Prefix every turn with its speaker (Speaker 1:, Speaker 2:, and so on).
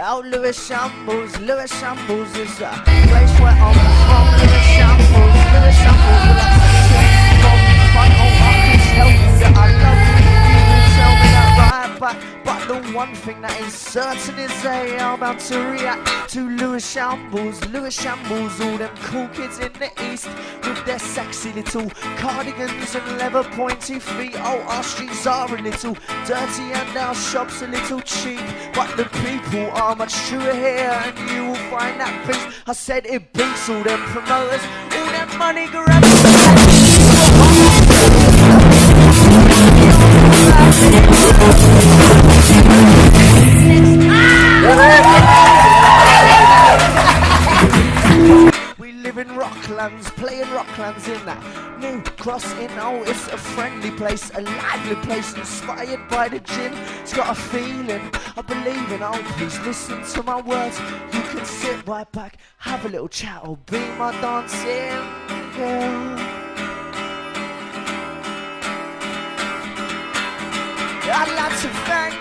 Speaker 1: Oh, Lewishambles, Lewishambles is a place where I'm from. Lewishambles, Lewishambles, will I say from front? Oh, I can tell you that I love you. You will tell me that right back. But the one thing that is certain is they are about to react to Lewishambles, Lewishambles, all them cool kids in the east with their sexy little cardigans and leather pointy feet. Oh, our streets are a little dirty and our shops a little cheap, but the people are much truer here, and you will find that peace. I said it beats all them promoters, all them money grabbers. We live in Rocklands, playing Rocklands in that new crossing. Oh, it's a friendly place, a lively place, inspired by the gym. It's got a feeling, I believe in. Oh, please listen to my words. You can sit right back, have a little chat, or be my dancing girl. I'd like to thank